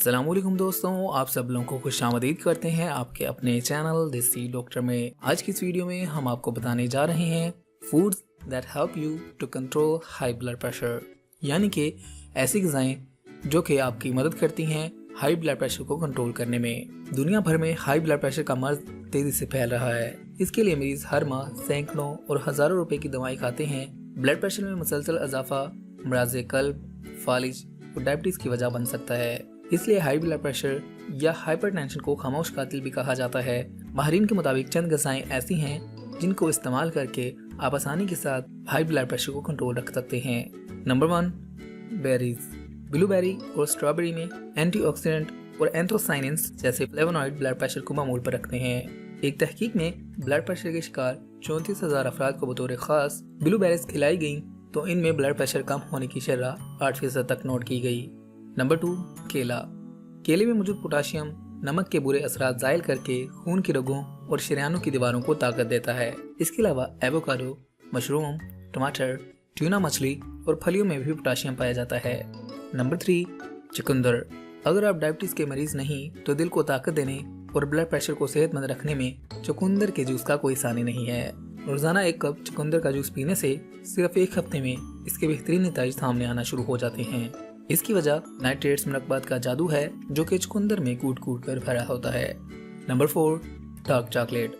अस्सलाम वालेकुम दोस्तों, आप सब लोगों को खुशामदीद करते हैं आपके अपने चैनल देसी डॉक्टर में। आज की इस वीडियो में हम आपको बताने जा रहे हैं foods that help you to control high blood pressure, यानी कि ऐसी ग़िज़ाएं जो कि आपकी मदद करती हैं हाई ब्लड प्रेशर को कंट्रोल करने में। दुनिया भर में हाई ब्लड प्रेशर का मर्ज तेज़ी से फैल रहा है। इसके लिए मरीज हर माह सैकड़ों और हज़ारों रुपए की दवाएं खाते हैं। ब्लड प्रेशर में मुसलसल इजाफा अमराज़ क़ल्ब, फालिज और डायबिटीज़ की वजह बन सकता है। इसलिए हाई ब्लड प्रेशर या हाइपरटेंशन को खामोश कातिल भी कहा जाता है। माहिरीन के मुताबिक चंद ग़िज़ाएं ऐसी हैं जिनको इस्तेमाल करके आप आसानी के साथ हाई ब्लड प्रेशर को कंट्रोल रख सकते हैं। Number 1, berries. ब्लूबेरी और स्ट्रॉबेरी में एंटीऑक्सीडेंट और एंथोसाइनिन्स जैसे फ्लेवोनॉइड ब्लड प्रेशर को मामूल पर रखते हैं। एक तहकीक में ब्लड प्रेशर के शिकार 34,000 अफराद को बतौर खास ब्लूबेरीज खिलाई गई तो इनमें ब्लड प्रेशर कम होने की शरह 8% तक नोट की गई। नंबर 2, केला। केले में मौजूद पोटाशियम नमक के बुरे असरात ज़ायल करके खून की रगों और शरीयानों की दीवारों को ताकत देता है। इसके अलावा एवोकाडो, मशरूम, टमाटर, ट्यूना मछली और फलियों में भी पोटाशियम पाया जाता है। नंबर 3, चुकंदर। अगर आप डायबिटीज़ के मरीज नहीं तो दिल को ताकत देने और ब्लड प्रेशर को सेहतमंद रखने में चुकंदर के जूस का कोई सानी नहीं है। रोज़ाना 1 कप चुकंदर का जूस पीने से सिर्फ 1 हफ्ते में इसके बेहतरीन नतीजे सामने आना शुरू हो जाते हैं। इसकी वजह नाइट्रेट्स मुरक्बात का जादू है जो कि चुकंदर में कूट कूट कर भरा होता है। Number 4, dark chocolate.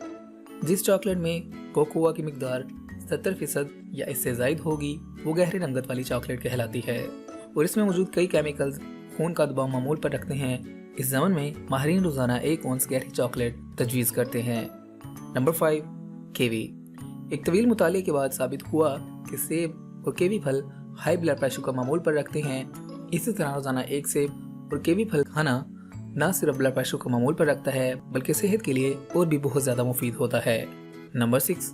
जिस चॉकलेट में कोकोआ की मिकदार 70% या इससे ज़ायद होगी वो गहरे रंगत वाली चॉकलेट कहलाती है और इसमें मौजूद कई केमिकल्स खून का दबाव मामूल पर रखते हैं। इस ज़मन में माहिरीन रोज़ाना 1 औंस गहरी चॉकलेट तजवीज़ करते हैं। Number 5, kiwi. एक तवील मुताले के बाद साबित हुआ कि सेब और कीवी फल हाई ब्लड प्रेशर को मामूल पर रखते हैं। इसी तरह रोज़ाना 1 सेब और कीवी फल खाना न सिर्फ ब्लड प्रेशर को मामूल पर रखता है बल्कि सेहत के लिए और भी बहुत ज़्यादा मुफीद होता है। नंबर 6,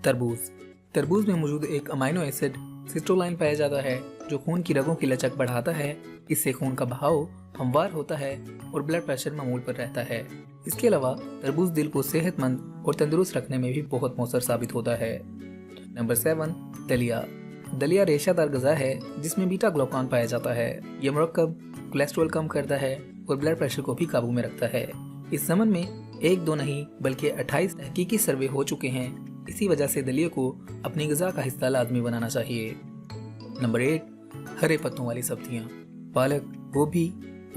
तरबूज। तरबूज में मौजूद एक अमाइनो एसिड सिस्टोलाइन पाया जाता है जो खून की रगों की लचक बढ़ाता है। इससे खून का बहाव हमवार होता है और ब्लड प्रेशर मामूल पर रहता है। इसके अलावा तरबूज दिल को सेहतमंद और तंदुरुस्त रखने में भी बहुत मौसर साबित होता है। नंबर 7, दलिया। दलिया रेशादार ग़िज़ा है जिसमें बीटा ग्लूकान पाया जाता है। यह मरकब कोलेस्ट्रॉल कम करता है और ब्लड प्रेशर को भी काबू में रखता है। इस ज़मन में 1-2 नहीं बल्कि 28 तहकीकी सर्वे हो चुके हैं। इसी वजह से दलिया को अपनी ग़िज़ा का हिस्सा लाजमी बनाना चाहिए। नंबर 8, हरे पत्तों वाली सब्जियाँ। पालक, गोभी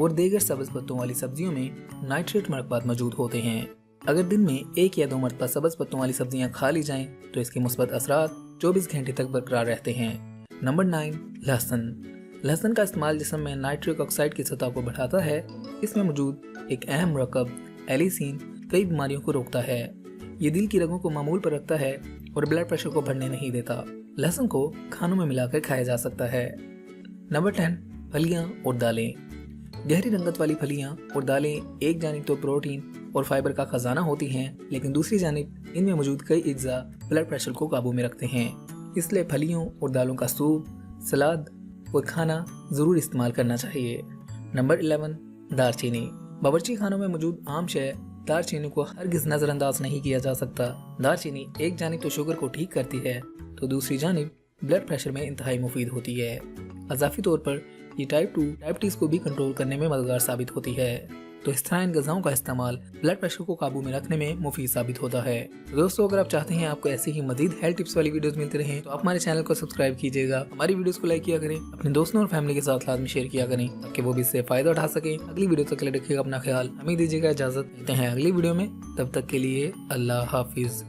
और दीगर सब्ज़ पत्तों वाली सब्जियों में नाइट्रेट मरकबात मौजूद होते हैं। अगर दिन में 1 या 2 मरतबा सब्ज़ पत्तों वाली सब्जियाँ खा ली जाएं तो इसके मुस्बत असरात 24 घंटे तक बरकरार रहते हैं। नंबर 9, लहसुन। लहसुन का इस्तेमाल जिस्म में नाइट्रिक ऑक्साइड की सतह को बढ़ाता है। इसमें मौजूद एक अहम मरकब एलिसिन कई बीमारियों को रोकता है। ये दिल की रगों को मामूल पर रखता है और ब्लड प्रेशर को बढ़ने नहीं देता। लहसुन को खानों में मिलाकर खाया जा सकता है। नंबर 10, फलियाँ और दालें। गहरी रंगत वाली फलियाँ और दालें एक जानिब तो प्रोटीन और फाइबर का खजाना होती हैं, लेकिन दूसरी जानिब इनमें मौजूद कई अज्जा ब्लड प्रेशर को काबू में रखते हैं। इसलिए फलियों और दालों का सूप, सलाद और खाना ज़रूर इस्तेमाल करना चाहिए। नंबर 11, दालचीनी। बावर्ची खानों में मौजूद आम शय दालचीनी को हरगिज़ नज़रअंदाज नहीं किया जा सकता। दालचीनी एक जानिब तो शुगर को ठीक करती है तो दूसरी जानिब ब्लड प्रेशर में इंतहाई मुफीद होती है। अज़ाफ़ी तौर पर ये टाइप 2 डायबिटीज़ को भी कंट्रोल करने में मददगार साबित होती है। तो इस तरह इन ग़िज़ाओं का इस्तेमाल ब्लड प्रेशर को काबू में रखने में मुफीद साबित होता है। तो दोस्तों, अगर आप चाहते हैं आपको ऐसी ही मज़ीद हेल्थ टिप्स वाली वीडियोस मिलती रहें तो आप हमारे चैनल को सब्सक्राइब कीजिएगा, हमारी वीडियोस को लाइक किया करें, अपने दोस्तों और फैमिली के साथ लाजमी शेयर किया करें ताकि वो भी इससे फ़ायदा उठा सकें। अगली वीडियो तक के लिए रखिएगा अपना ख्याल। हमें दीजिएगा इजाज़त। मिलते हैं अगली वीडियो में, तब तक के लिए अल्लाह हाफिज़।